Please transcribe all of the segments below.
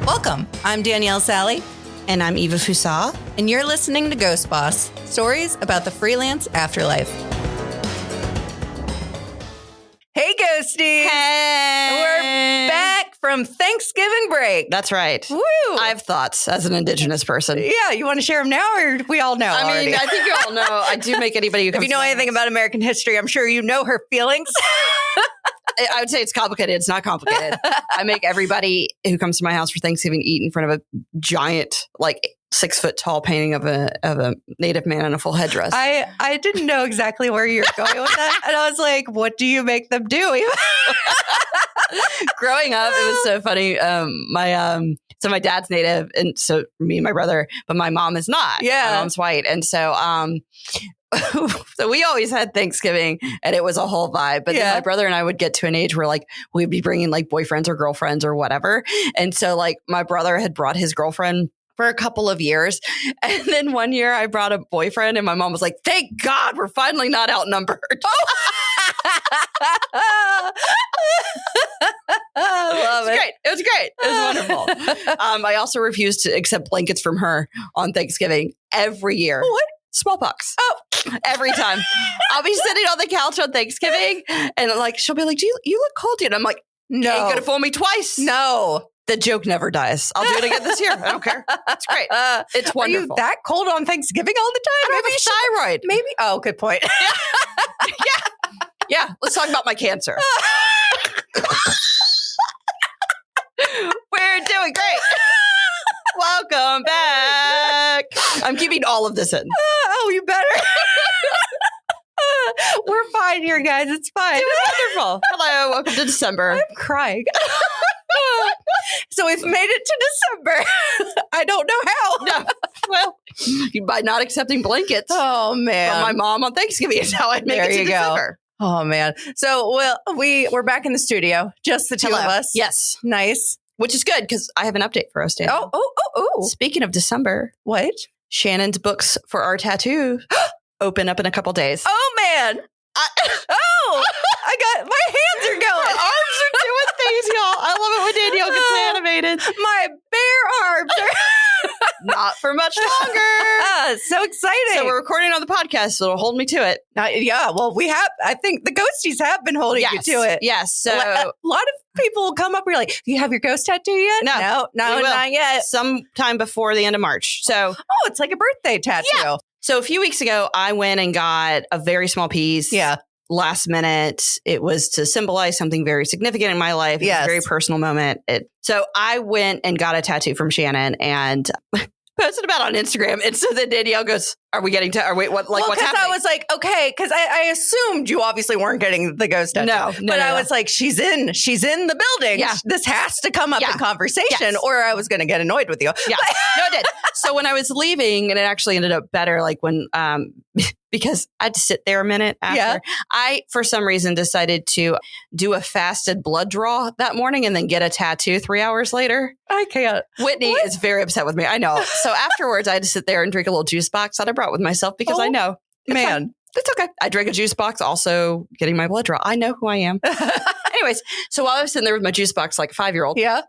Welcome. I'm Danielle Sally. And I'm Eva Fusa. And you're listening to Ghost Boss, stories about the freelance afterlife. Hey, Ghosties. Hey. We're back from Thanksgiving break. That's right. Woo. I have thoughts as an Indigenous person. Yeah, you want to share them now, or we all know already? I think you all know. I do make anybody who comes If you know anything about American history, I'm sure you know her feelings. I would say it's complicated. It's not complicated. I make everybody who comes to my house for Thanksgiving eat in front of a giant, 6 foot tall painting of a native man in a full headdress. I didn't know exactly where you were going with that. And I was like, what do you make them do? Growing up, it was so funny. So my dad's native, and so me and my brother, but my mom is not. Yeah. My mom's white. And so so we always had Thanksgiving, and it was a whole vibe. But then my brother and I would get to an age where we'd be bringing boyfriends or girlfriends or whatever. And so my brother had brought his girlfriend for a couple of years. And then one year I brought a boyfriend, and my mom was like, thank God we're finally not outnumbered. I love it. Great. It was great. It was wonderful. I also refused to accept blankets from her on Thanksgiving every year. What? Smallpox. Oh, every time. I'll be sitting on the couch on Thanksgiving, and she'll be like, "Do you look cold?" And I'm like, "No, you ain't gonna fool me twice." No, the joke never dies. I'll do it again this year. I don't care. It's great. It's wonderful. Are you that cold on Thanksgiving all the time? I have a thyroid. Maybe. Oh, good point. Yeah. Let's talk about my cancer. We're doing great. Welcome back. I'm keeping all of this in. Oh, you better. We're fine here, guys. It's fine. It's wonderful. Hello. Welcome to December. I'm crying. So we've made it to December. I don't know how. No. Well, by not accepting blankets. Oh, man. From my mom on Thanksgiving is how I make it to December. Oh, man. So, we're back in the studio. Just the two of us. Yes. Nice. Which is good because I have an update for us, Dan. Oh. Speaking of December. What? Shannon's books for our tattoo open up in a couple days. Oh, man. I got my hands are going. My arms are doing things, y'all. I love it when Danielle gets animated. My bare arms are not for much longer. So exciting. So we're recording on the podcast, so it'll hold me to it. Yeah, well, I think the ghosties have been holding you to it. Yes. So a lot of people will come up and be like, do you have your ghost tattoo yet? No, not yet. Sometime before the end of March. So it's like a birthday tattoo. Yeah. So a few weeks ago, I went and got a very small piece. Yeah. Last minute. It was to symbolize something very significant in my life. It was a very personal moment. So I went and got a tattoo from Shannon and posted about it on Instagram. And so then Danielle goes, are we getting what's happening? Because I was like, okay, because I assumed you obviously weren't getting the ghost tattoo. No. I was like, she's in the building. Yeah. This has to come up in conversation or I was going to get annoyed with you. Yeah. No, it did. So when I was leaving, and it actually ended up better, when, because I had to sit there a minute after. I, for some reason, decided to do a fasted blood draw that morning and then get a tattoo 3 hours later. I can't. Whitney is very upset with me. I know. So afterwards, I had to sit there and drink a little juice box that I brought with myself because I know. It's okay. I drank a juice box, also getting my blood draw. I know who I am. Anyways, so while I was sitting there with my juice box like a 5-year-old. Yeah.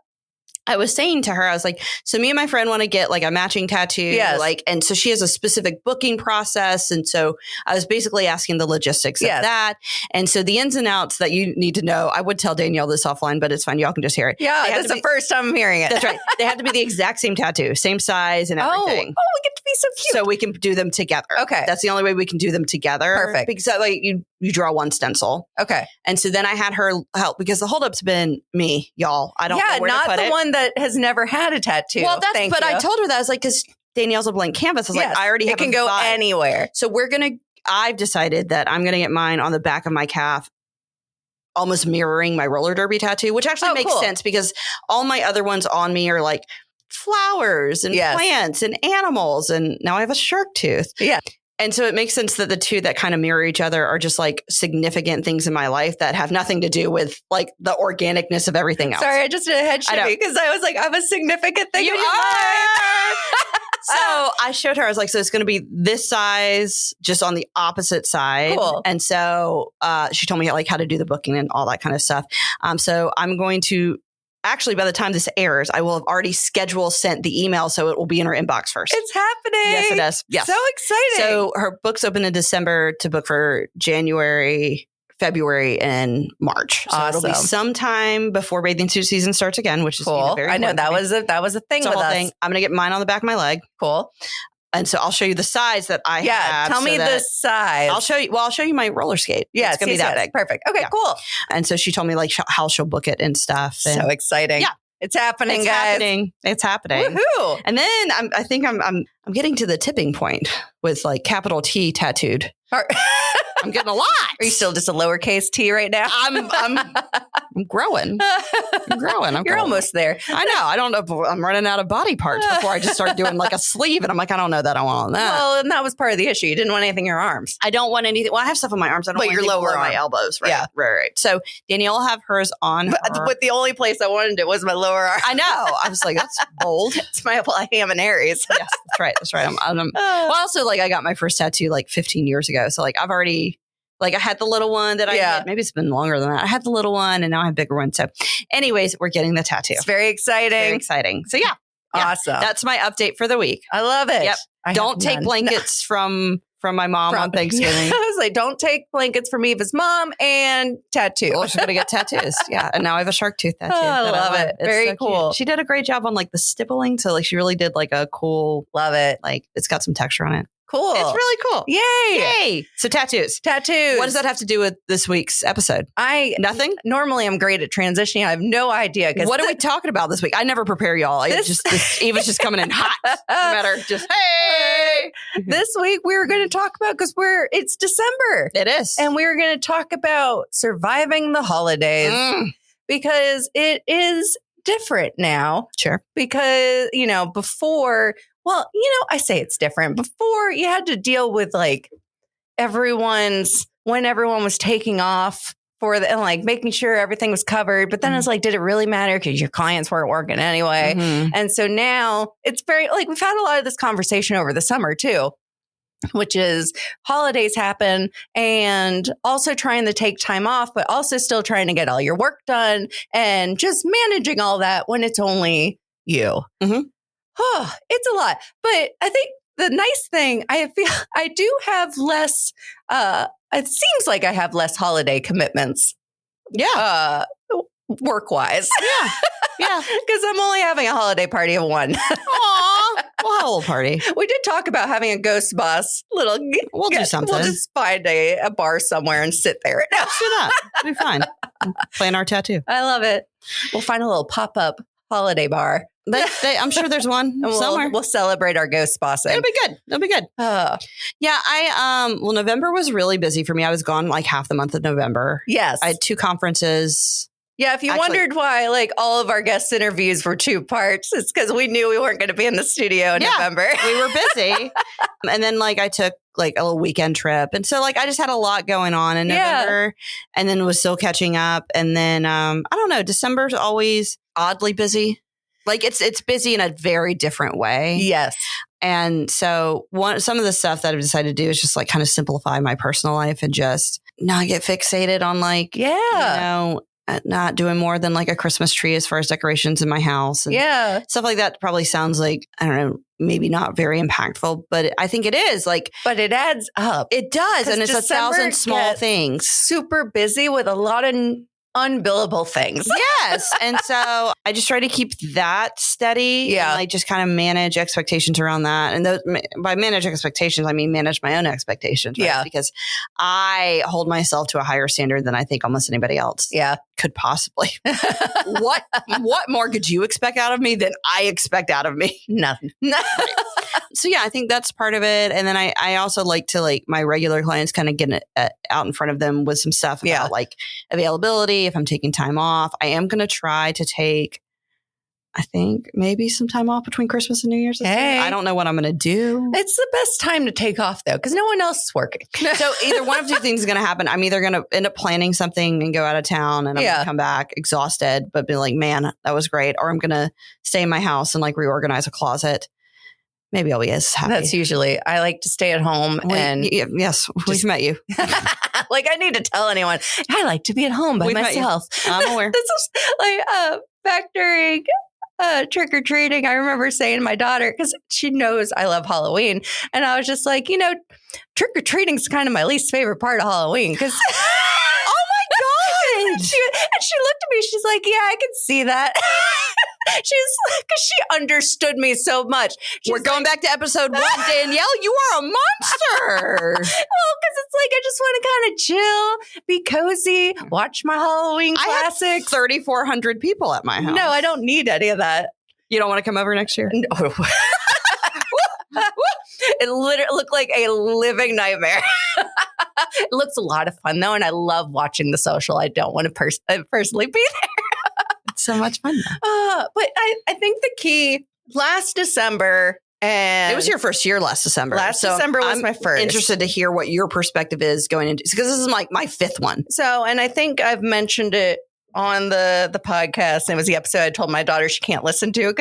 I was saying to her, I was like, so me and my friend want to get a matching tattoo. Yes. And so she has a specific booking process. And so I was basically asking the logistics of that. And so the ins and outs that you need to know, I would tell Danielle this offline, but it's fine. Y'all can just hear it. Yeah. That's the first time I'm hearing it. That's right. They have to be the exact same tattoo, same size and everything. Oh, we get to be so cute. So we can do them together. Okay. That's the only way we can do them together. Perfect. Because that way you draw one stencil. Okay. And so then I had her help because the holdup's been me, y'all. I don't know where to put it. Yeah, not the one that has never had a tattoo. Well, I told her that. I was like, because Danielle's a blank canvas. I was like, I already have it can go anywhere. So I've decided that I'm going to get mine on the back of my calf, almost mirroring my roller derby tattoo, which actually makes sense because all my other ones on me are flowers and plants and animals. And now I have a shark tooth. Yeah. And so it makes sense that the two that kind of mirror each other are just significant things in my life that have nothing to do with the organicness of everything else. Sorry, I just did a head shimmy because I was like, I'm a significant thing in your life. So I showed her, I was like, so it's going to be this size, just on the opposite side. Cool. And so she told me how to do the booking and all that kind of stuff. So I'm going to actually, by the time this airs, I will have already sent the email, so it will be in her inbox first. It's happening. Yes, it is. Yes. So exciting. So her book's open in December to book for January, February, and March. So it'll be sometime before bathing suit season starts again, which is cool. Very I know that was a thing with us. Thing. I'm going to get mine on the back of my leg. Cool. And so I'll show you the size that I have. Yeah, tell me the size. I'll show you. Well, I'll show you my roller skate. Yeah, it's going to be that big. Perfect. Okay, cool. And so she told me like how she'll book it and stuff. And so exciting. Yeah. It's happening, guys. It's happening. Woohoo. And then I think I'm getting to the tipping point with like capital T tattooed. I'm getting a lot. Are you still just a lowercase T right now? I'm growing. You're almost there. I know. I don't know if I'm running out of body parts before I just start doing like a sleeve. And I'm like, I don't know that I want that. Well, and that was part of the issue. You didn't want anything in your arms. I don't want anything. Well, I have stuff on my arms. I don't want your anything lower below arm. my elbows. Right. Yeah. Right. So Danielle will have hers on. But the only place I wanted it was my lower arm. I know. I was like, that's bold. It's my I am an Aries. Yes, that's right. That's right. Well, also like I got my first tattoo like 15 years ago. So like I've already. Like I had the little one that I had. Maybe it's been longer than that. I had the little one and now I have bigger one. So anyways, we're getting the tattoo. It's very exciting. So yeah. Awesome. That's my update for the week. I love it. Yep. Don't take blankets from my mom on Thanksgiving. I was like, don't take blankets from Eva's mom and tattoo. Well, she's going to get tattoos. Yeah. And now I have a shark tooth tattoo. I love it. Very cool. Cute. She did a great job on like the stippling. So like she really did like a cool. Love it. Like it's got some texture on it. Cool. It's really cool. Yay. So tattoos. What does that have to do with this week's episode? Nothing. Normally I'm great at transitioning. I have no idea. What are we talking about this week? I never prepare y'all. Eva's just coming in hot. No matter. Just, hey. This week we were going to talk about, because it's December. It is. And we were going to talk about surviving the holidays because it is different now. Sure. Because, before... Well, I say it's different. Before you had to deal with like when everyone was taking off and like making sure everything was covered. But then it's like, did it really matter? Because your clients weren't working anyway. Mm-hmm. And so now it's very like we've had a lot of this conversation over the summer too, which is holidays happen and also trying to take time off, but also still trying to get all your work done and just managing all that when it's only you. Mm-hmm. Oh, it's a lot. But I think the nice thing, I feel I do have less, it seems like I have less holiday commitments. Yeah. Work-wise. Yeah. Yeah. Because I'm only having a holiday party of one. Aw. We'll have a little party. We did talk about having a ghost bus. We'll do something. We'll just find a bar somewhere and sit there. Let's do that. It'll be fine. Plan our tattoo. I love it. We'll find a little pop-up holiday bar. I'm sure there's one somewhere. We'll celebrate our ghost bossing. It'll be good. Yeah, November was really busy for me. I was gone like half the month of November. Yes. I had 2 conferences. Yeah, if you wondered why like all of our guest interviews were 2 parts, it's because we knew we weren't going to be in the studio in November. We were busy. And then like I took like a little weekend trip. And so like I just had a lot going on in November and then was still catching up. And then I don't know, December's always oddly busy. Like it's busy in a very different way. Yes. And so some of the stuff that I've decided to do is just like kind of simplify my personal life and just not get fixated on like, not doing more than like a Christmas tree as far as decorations in my house. And stuff like that probably sounds like, I don't know, maybe not very impactful, but I think it is like, but it adds up. It does. And it's December 1,000 small things. Super busy with a lot of unbillable things. Yes. And so I just try to keep that steady. Yeah. And like just kind of manage expectations around that. And by manage expectations, I mean manage my own expectations. Right? Yeah. Because I hold myself to a higher standard than I think almost anybody else could possibly. What more could you expect out of me than I expect out of me? Nothing. So yeah, I think that's part of it. And then I also like to like my regular clients kind of get out in front of them with some stuff about like availability. If I'm taking time off, I am going to try to take, I think maybe some time off between Christmas and New Year's. Hey. I don't know what I'm going to do. It's the best time to take off though, because no one else is working. So either one of 2 things is going to happen. I'm either going to end up planning something and go out of town and I'm going to come back exhausted, but be like, man, that was great. Or I'm going to stay in my house and like reorganize a closet. Maybe I'll be as happy. That's usually, I like to stay at home yes, we've met you. Like I need to tell anyone, I like to be at home by myself. I'm aware. This is like, back during trick or treating, I remember saying to my daughter, because she knows I love Halloween, and I was just like, trick or treating is kind of my least favorite part of Halloween because. Oh my God! She looked at me. She's like, "Yeah, I can see that." Because she understood me so much. We're going back to episode 1. Danielle, you are a monster. Well, because it's like I just want to kind of chill, be cozy, watch my Halloween classics. I have 3,400 people at my house. No, I don't need any of that. You don't want to come over next year? No. It literally looked like a living nightmare. It looks a lot of fun, though, and I love watching The Social. I don't want to personally be there. It's so much fun, though. But I think the key, last December, and it was your first year last December. December was my first. Interested to hear what your perspective is going into, because this is like my 5th one. So, and I think I've mentioned it on the podcast. And it was the episode I told my daughter she can't listen to,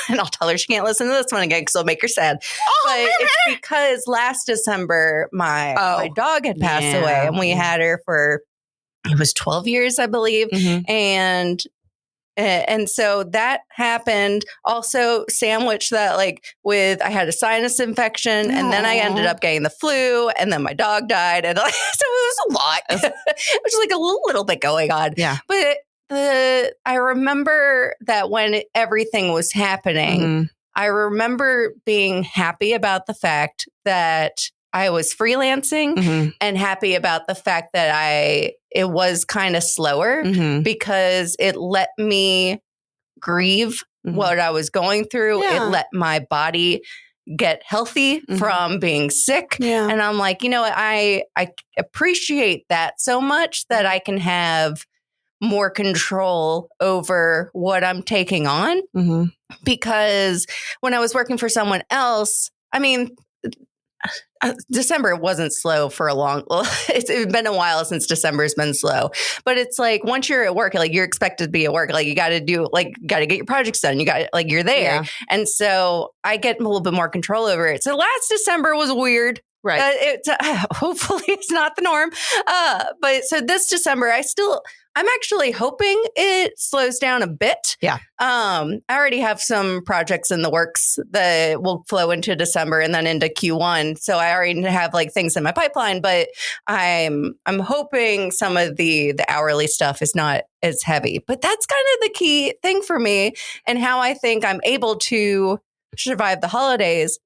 and I'll tell her she can't listen to this one again because it'll make her sad. But it's because last December my dog had passed away, and we had her for, it was 12 years, I believe. Mm-hmm. And so that happened. Also sandwiched that I had a sinus infection, and then I ended up getting the flu, and then my dog died, and so it was a lot. It was like a little bit going on. Yeah, but I remember that when everything was happening, I remember being happy about the fact that I was freelancing and happy about the fact that it was kind of slower because it let me grieve what I was going through. Yeah. It let my body get healthy from being sick. Yeah. And I'm like, I appreciate that so much that I can have more control over what I'm taking on. Because when I was working for someone else, I mean, December wasn't slow for a long. It's been a while since December's been slow, but it's like once you're at work, you're expected to be at work. You got to get your projects done. You got you're there, yeah. And so I get a little bit more control over it. So last December was weird. Right. Hopefully it's not the norm. But so this December, I'm actually hoping it slows down a bit. Yeah. I already have some projects in the works that will flow into December and then into Q1. So I already have things in my pipeline, but I'm hoping some of the hourly stuff is not as heavy. But that's kind of the key thing for me and how I think I'm able to survive the holidays.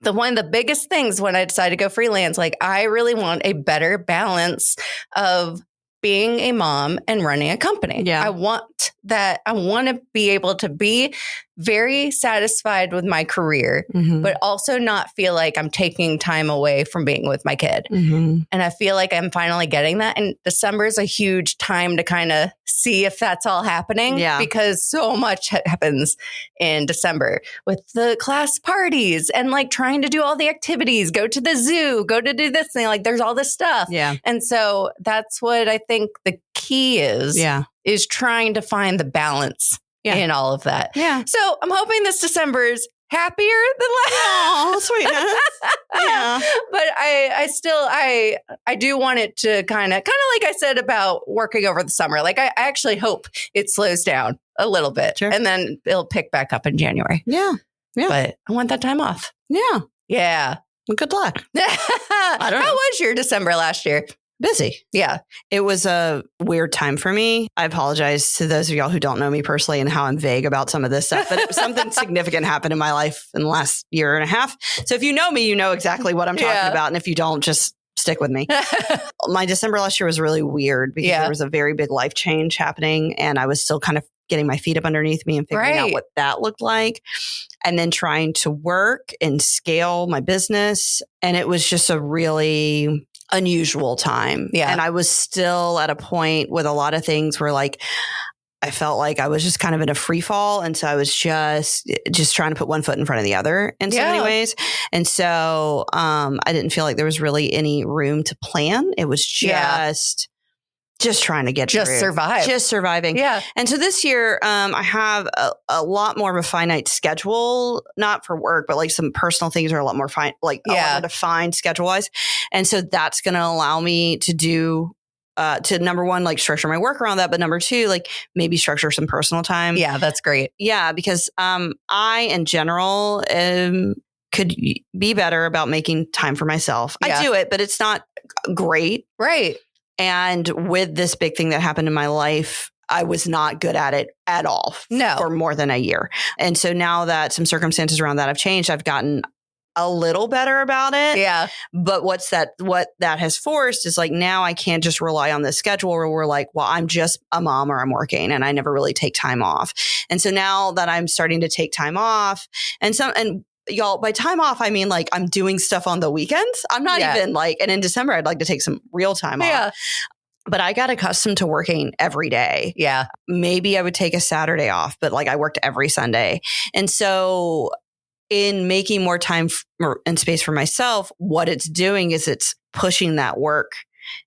One of the biggest things when I decided to go freelance, I really want a better balance of being a mom and running a company. Yeah. I want to be able to be very satisfied with my career, but also not feel like I'm taking time away from being with my kid. And I feel like I'm finally getting that. And December is a huge time to kind of see if that's all happening. Yeah. Because so much happens in December with the class parties and trying to do all the activities, go to the zoo, go to do this thing. There's all this stuff. Yeah. And so that's what I think the key is. Yeah. Is trying to find the balance in all of that. Yeah. So I'm hoping this December is happier than last. Oh, sweetness. Yeah. But I do want it to kind of like I said about working over the summer. I actually hope it slows down a little bit and then it'll pick back up in January. Yeah. Yeah. But I want that time off. Yeah. Yeah. Well, good luck. How was your December last year? Busy. Yeah. It was a weird time for me. I apologize to those of y'all who don't know me personally and how I'm vague about some of this stuff, but it was something significant happened in my life in the last year and a half. So if you know me, you know exactly what I'm talking about. And if you don't, just stick with me. My December last year was really weird because there was a very big life change happening and I was still kind of getting my feet up underneath me and figuring out what that looked like. And then trying to work and scale my business. And it was just a really unusual time. Yeah. And I was still at a point with a lot of things where I felt like I was just kind of in a free fall. And so I was just trying to put one foot in front of the other in so many ways. And so I didn't feel like there was really any room to plan. It was just trying to get through. Just surviving. Yeah. And so this year, I have a lot more of a finite schedule, not for work, but some personal things are a lot more a lot more defined schedule wise. And so that's going to allow me to do to number one, like structure my work around that. But number two, like maybe structure some personal time. Yeah, that's great. Yeah, because I, in general, could be better about making time for myself. Yeah. I do it, but it's not great. Right. And with this big thing that happened in my life, I was not good at it at all for more than a year. And so now that some circumstances around that have changed, I've gotten a little better about it. Yeah. But what that has forced is like, now I can't just rely on this schedule where we're like, well, I'm just a mom or I'm working and I never really take time off. And so now that I'm starting to take time off and y'all, by time off, I mean, like I'm doing stuff on the weekends. I'm not even like, and in December, I'd like to take some real time off. But I got accustomed to working every day. Yeah. Maybe I would take a Saturday off, but like I worked every Sunday. And so in making more time and space for myself, what it's doing is it's pushing that work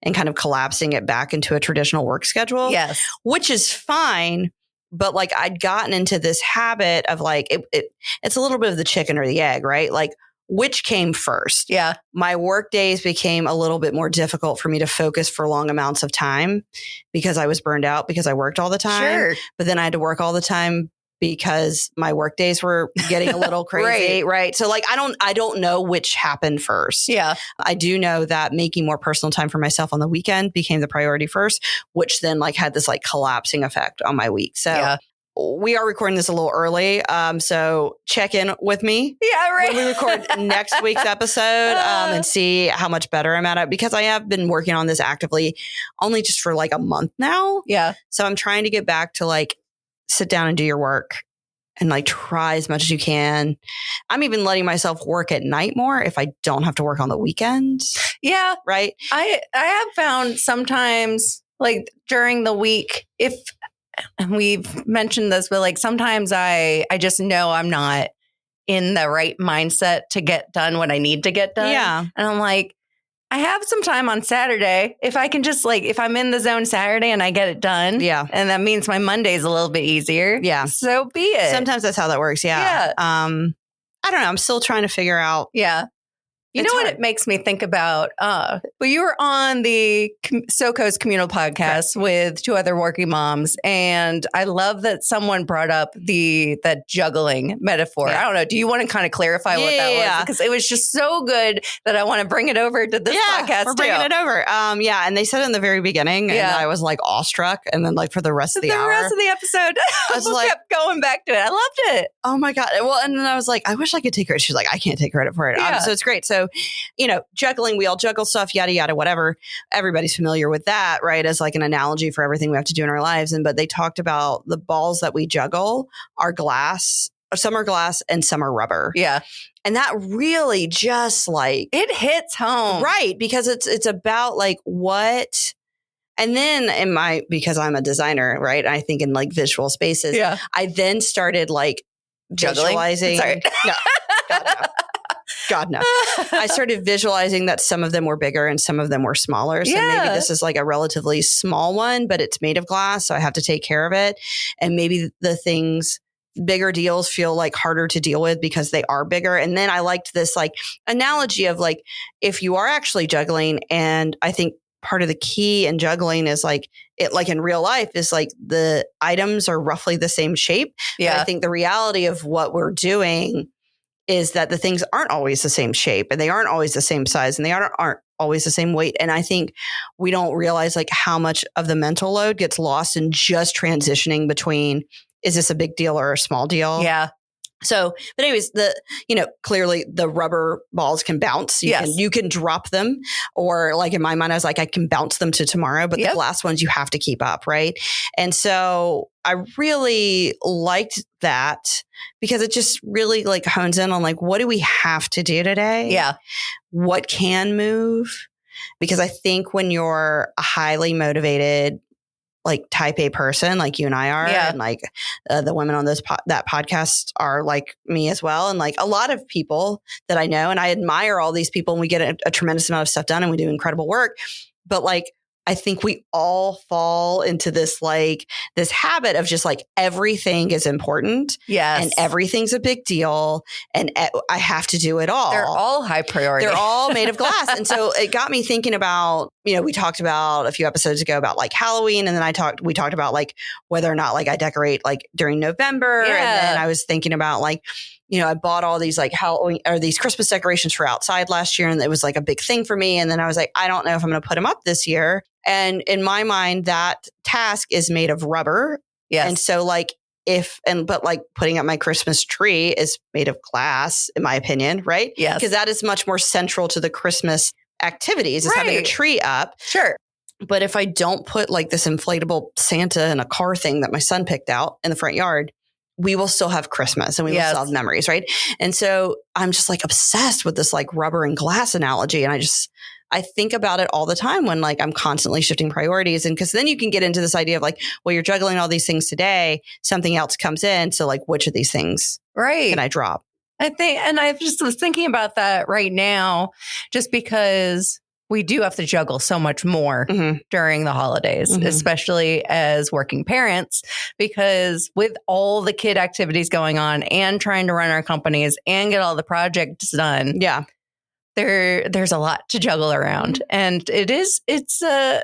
and kind of collapsing it back into a traditional work schedule. Yes. Which is fine. But like I'd gotten into this habit of like, it's a little bit of the chicken or the egg, right? Like, which came first? Yeah. My work days became a little bit more difficult for me to focus for long amounts of time because I was burned out because I worked all the time. Sure. But then I had to work all the time because my work days were getting a little crazy. Right. So like, I don't know which happened first. Yeah. I do know that making more personal time for myself on the weekend became the priority first, which then like had this like collapsing effect on my week. So we are recording this a little early. So check in with me. Yeah, right. When we record next week's episode and see how much better I'm at it, because I have been working on this actively only just for like a month now. Yeah. So I'm trying to get back to like sit down and do your work and like try as much as you can. I'm even letting myself work at night more if I don't have to work on the weekends. Yeah. Right. I have found sometimes like during the week, if we've mentioned this, but like sometimes I just know I'm not in the right mindset to get done what I need to get done. Yeah. And I'm like, I have some time on Saturday. If I can just like, if I'm in the zone Saturday and I get it done. Yeah. And that means my Monday's a little bit easier. Yeah. So be it. Sometimes that's how that works. Yeah. Yeah. I don't know. I'm still trying to figure out. Yeah. You know what it makes me think about? Well, you were on the SoCo's Communal podcast with two other working moms, and I love that someone brought up that juggling metaphor. Yeah. I don't know. Do you want to kind of clarify what that was? Because it was just so good that I want to bring it over to this podcast. We're bringing it over. And they said it in the very beginning, and I was like awestruck, and then like for the rest of the hour, rest of the episode, I was like, kept going back to it. I loved it. Oh my God. Well, and then I was like, I wish I could take credit. She's like, I can't take credit for it. Yeah. So it's great. So, juggling, we all juggle stuff, yada, yada, whatever. Everybody's familiar with that, right? As like an analogy for everything we have to do in our lives. But they talked about the balls that we juggle are glass, some are glass and some are rubber. Yeah. And that really just like, it hits home. Right. Because it's about like what, and then because I'm a designer, right? I think in like visual spaces, I then started like juggling. Visualizing. Sorry. No. God, no. I started visualizing that some of them were bigger and some of them were smaller. So maybe this is like a relatively small one, but it's made of glass. So I have to take care of it. And maybe bigger deals feel like harder to deal with because they are bigger. And then I liked this like analogy of like, if you are actually juggling, and I think part of the key in juggling is like it, like in real life, is like the items are roughly the same shape. Yeah. But I think the reality of what we're doing is that the things aren't always the same shape, and they aren't always the same size, and they aren't always the same weight. And I think we don't realize like how much of the mental load gets lost in just transitioning between, is this a big deal or a small deal? Yeah. So, but anyways, clearly the rubber balls can bounce. You can drop them, or like in my mind, I was like, I can bounce them to tomorrow, but the glass ones you have to keep up. Right. And so I really liked that because it just really like hones in on like, what do we have to do today? Yeah. What can move? Because I think when you're a highly motivated, like type A person, like you and I are, and like the women on that podcast are like me as well. And like a lot of people that I know, and I admire all these people, and we get a tremendous amount of stuff done and we do incredible work. But like I think we all fall into this habit of just like everything is important. Yes. And everything's a big deal. And I have to do it all. They're all high priority. They're all made of glass. And so it got me thinking about, we talked about a few episodes ago about like Halloween. And then we talked about like whether or not like I decorate like during November. Yeah. And then I was thinking about like, I bought all these like Halloween or these Christmas decorations for outside last year. And it was like a big thing for me. And then I was like, I don't know if I'm going to put them up this year. And in my mind, that task is made of rubber. Yes. And so like but like putting up my Christmas tree is made of glass, in my opinion, right? Yes. Because that is much more central to the Christmas activities is having a tree up. Sure. But if I don't put like this inflatable Santa in a car thing that my son picked out in the front yard, we will still have Christmas and we will still have memories, right? And so I'm just like obsessed with this like rubber and glass analogy. And I think about it all the time when like I'm constantly shifting priorities. And because then you can get into this idea of like, well, you're juggling all these things today, something else comes in. So like, which of these things can I drop? I think, and I just was thinking about that right now, just because we do have to juggle so much more during the holidays, especially as working parents, because with all the kid activities going on and trying to run our companies and get all the projects done. Yeah. There's a lot to juggle around. And it's a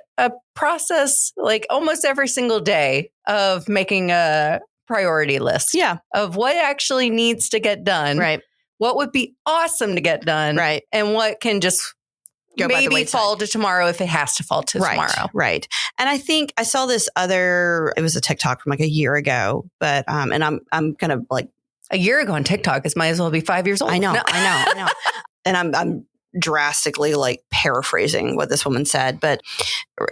process like almost every single day of making a priority list of what actually needs to get done. Right. What would be awesome to get done. Right. And what can just maybe fall to tomorrow if it has to fall to tomorrow. Right. And I think I saw this it was a TikTok from like a year ago, but, and I'm kind of like. A year ago on TikTok, it might as well be 5 years old. I know. And I'm drastically like paraphrasing what this woman said, but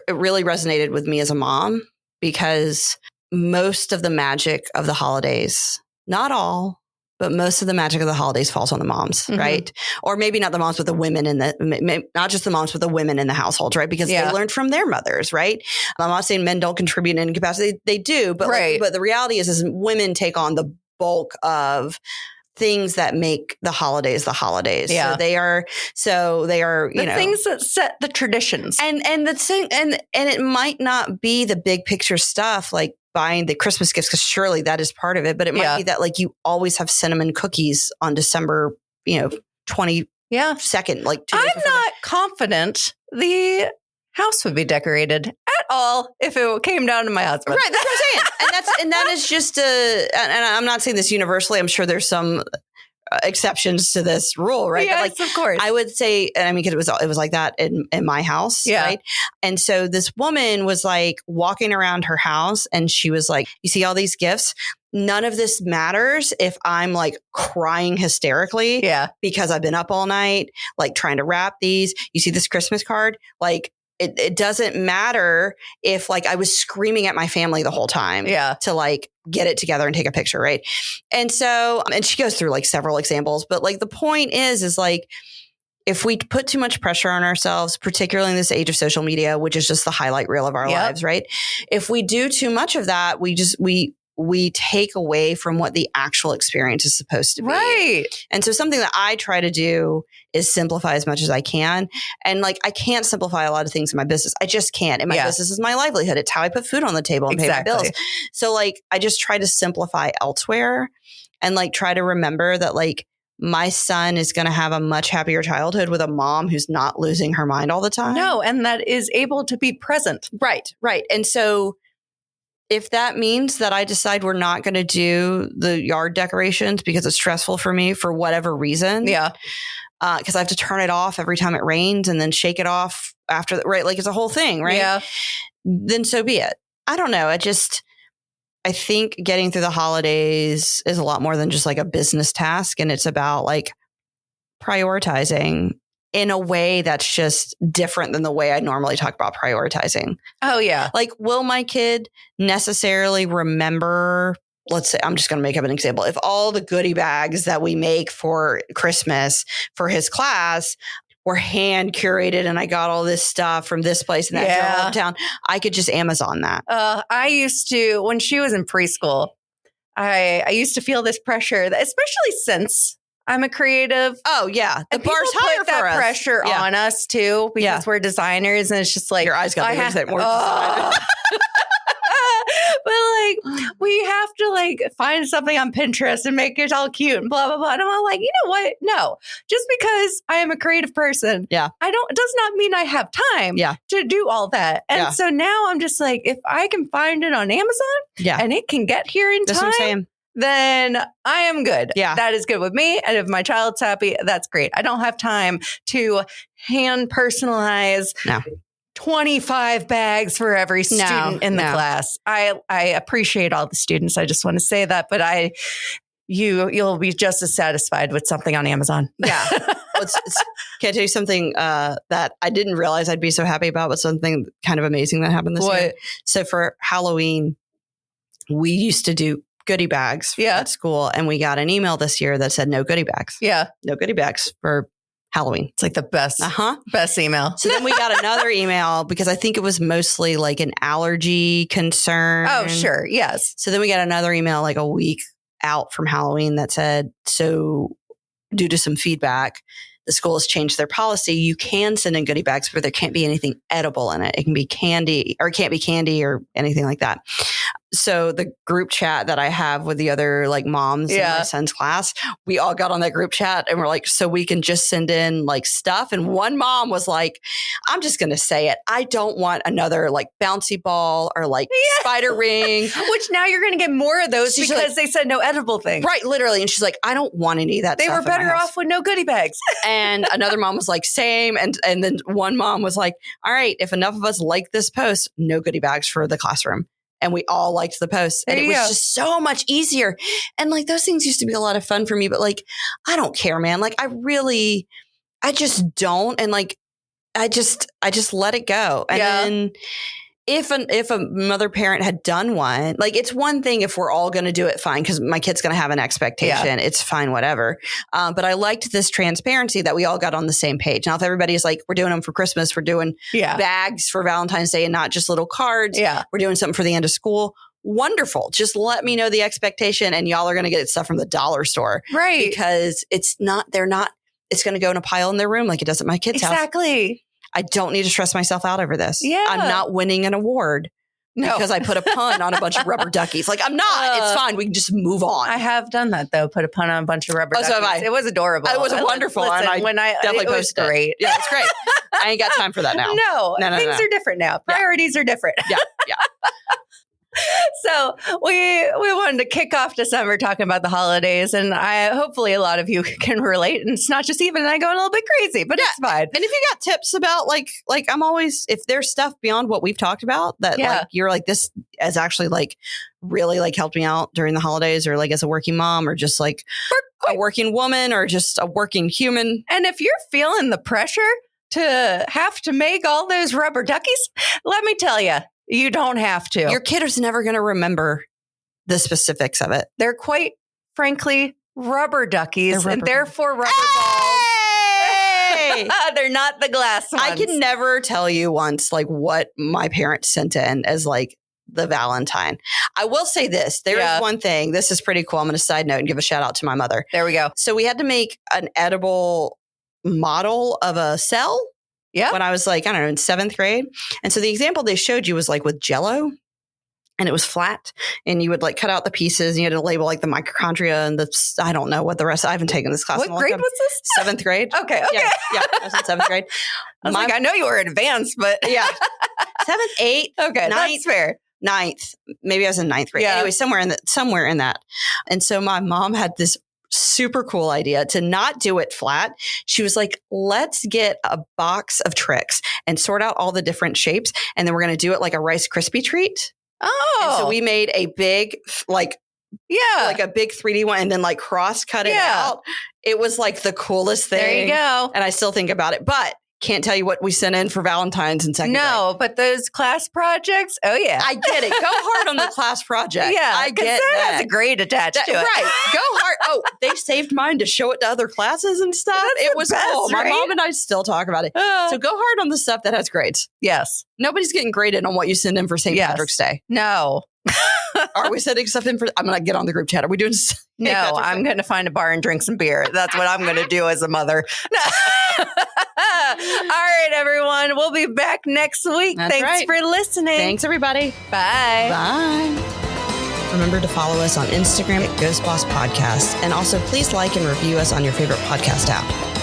it really resonated with me as a mom because most of the magic of the holidays, not all, but most of the magic of the holidays falls on the moms, right? Or maybe not the moms, but the women not just the moms, but the women in the households, right? Because they learned from their mothers, right? I'm not saying men don't contribute in any capacity. They do, but but the reality is women take on the bulk of things that make the holidays the holidays. Yeah. So they are, the things that set the traditions. And the thing, and it might not be the big picture stuff like buying the Christmas gifts, because surely that is part of it, but it might be that like you always have cinnamon cookies on December, 22nd. Like I'm not confident the house would be decorated at all if it came down to my husband. Right, that's what I'm saying. And that is just and I'm not saying this universally. I'm sure there's some exceptions to this rule, right? Yes, but like, of course. I would say, and I mean, because it was like that in my house, right? And so this woman was like walking around her house, and she was like, "You see all these gifts? None of this matters if I'm like crying hysterically, because I've been up all night, like trying to wrap these. You see this Christmas card, like." It doesn't matter if like I was screaming at my family the whole time to like get it together and take a picture. Right. And so, and she goes through like several examples, but like the point is like, if we put too much pressure on ourselves, particularly in this age of social media, which is just the highlight reel of our lives, right? If we do too much of that, we take away from what the actual experience is supposed to be. Right. And so something that I try to do is simplify as much as I can. And like, I can't simplify a lot of things in my business. I just can't. And my business is my livelihood. It's how I put food on the table and pay my bills. So like, I just try to simplify elsewhere and like, try to remember that like, my son is going to have a much happier childhood with a mom who's not losing her mind all the time. No. And that is able to be present. Right. Right. And so if that means that I decide we're not going to do the yard decorations because it's stressful for me for whatever reason. Because I have to turn it off every time it rains and then shake it off after, right? Like it's a whole thing, right? Yeah. Then so be it. I don't know. I think getting through the holidays is a lot more than just like a business task. And it's about like prioritizing in a way that's just different than the way I normally talk about prioritizing. Oh, yeah. Like, will my kid necessarily remember, let's say, I'm just going to make up an example. If all the goodie bags that we make for Christmas for his class were hand curated and I got all this stuff from this place and that town, I could just Amazon that. I used to, when she was in preschool, I used to feel this pressure, especially since I'm a creative. Oh yeah, the and bar's higher put that for us. pressure on us too because we're designers, and it's just like your eyes got big because more designer. But like, we have to like find something on Pinterest and make it all cute and blah blah blah. And I'm all like, you know what? No, just because I am a creative person, it does not mean I have time to do all that. And so now I'm just like, if I can find it on Amazon, and it can get here in time, then I am good. Yeah. That is good with me. And if my child's happy, that's great. I don't have time to hand personalize 25 bags for every student in the class. I appreciate all the students. I just want to say that, but you'll be just as satisfied with something on Amazon. Yeah. Can I tell you something that I didn't realize I'd be so happy about, but something kind of amazing that happened this year? So for Halloween, we used to do goodie bags at school, and we got an email this year that said no goodie bags. Yeah. No goodie bags for Halloween. It's like the best email. So then we got another email because I think it was mostly like an allergy concern. Oh, sure. Yes. So then we got another email like a week out from Halloween that said, so due to some feedback, the school has changed their policy. You can send in goodie bags, but there can't be anything edible in it. It can be candy, or it can't be candy or anything like that. So the group chat that I have with the other like moms in my son's class, we all got on that group chat and we're like, so we can just send in like stuff. And one mom was like, I'm just going to say it. I don't want another like bouncy ball or like spider ring. Which now you're going to get more of those because they said no edible things. Right. Literally. And she's like, I don't want any of that They stuff were better off with no goodie bags. And another mom was like, same. And then one mom was like, all right, if enough of us like this post, no goodie bags for the classroom. And we all liked the post. And it was just so much easier. And like those things used to be a lot of fun for me. But like, I don't care, man. Like I just don't. And like, I just let it go. And then if a mother parent had done one, like it's one thing if we're all going to do it, fine, because my kid's going to have an expectation. It's fine, whatever. But I liked this transparency that we all got on the same page. Now, if everybody's like, we're doing them for Christmas, we're doing bags for Valentine's Day and not just little cards. Yeah. We're doing something for the end of school. Wonderful. Just let me know the expectation and y'all are going to get stuff from the dollar store. Right. Because it's going to go in a pile in their room like it does at my kid's house. Exactly. I don't need to stress myself out over this. Yeah. I'm not winning an award because I put a pun on a bunch of rubber duckies. Like, I'm not. It's fine. We can just move on. I have done that, though. Put a pun on a bunch of rubber duckies. So have I. It was adorable. It was wonderful. Listen, definitely it was great. Yeah, it's great. I ain't got time for that now. No. Things are different now. Priorities are different. Yeah. So we wanted to kick off December talking about the holidays, and hopefully a lot of you can relate. And it's not just Eva and I going a little bit crazy, but it's fine. And if you got tips about like I'm always, if there's stuff beyond what we've talked about that like you're like, this has actually like really like helped me out during the holidays, or like as a working mom, or just like a working woman, or just a working human. And if you're feeling the pressure to have to make all those rubber duckies, let me tell you, you don't have to. Your kid is never going to remember the specifics of it. They're quite frankly rubber duckies, and therefore rubber balls. They're not the glass ones. I can never tell you once like what my parents sent in as like the Valentine. I will say this. There is one thing. This is pretty cool. I'm going to side note and give a shout out to my mother. There we go. So we had to make an edible model of a cell. Yeah. When I was like, I don't know, in 7th grade. And so the example they showed you was like with Jell-O, and it was flat, and you would like cut out the pieces, and you had to label like the mitochondria and I don't know what the rest. I haven't taken this class. What grade was this? 7th grade. Okay. Yeah. I was in 7th grade. I know you were advanced, but 7th, 8th. Okay. 9th, that's fair. 9th. Maybe I was in 9th grade. Yeah. Anyway, somewhere in that. And so my mom had this super cool idea to not do it flat. She was like, let's get a box of tricks and sort out all the different shapes. And then we're going to do it like a Rice Krispie treat. Oh. And so we made a big, like a big 3D one, and then like cross cut it out. It was like the coolest thing. There you go. And I still think about it, but can't tell you what we sent in for Valentine's in 2nd grade. No, but those class projects, oh yeah. I get it. Go hard on the class project. Yeah, I get that. Has a grade attached to it. Right. Go hard. Oh, they saved mine to show it to other classes and stuff. It was cool. Right? My mom and I still talk about it. So go hard on the stuff that has grades. Yes. Nobody's getting graded on what you send in for St. Patrick's Day. No. Are we setting stuff in for? I'm going to get on the group chat. Are we doing? No, I'm going to find a bar and drink some beer. That's what I'm going to do as a mother. All right, everyone. We'll be back next week. Thanks for listening. Thanks, everybody. Bye. Bye. Remember to follow us on Instagram at Ghost Boss Podcast. And also please like and review us on your favorite podcast app.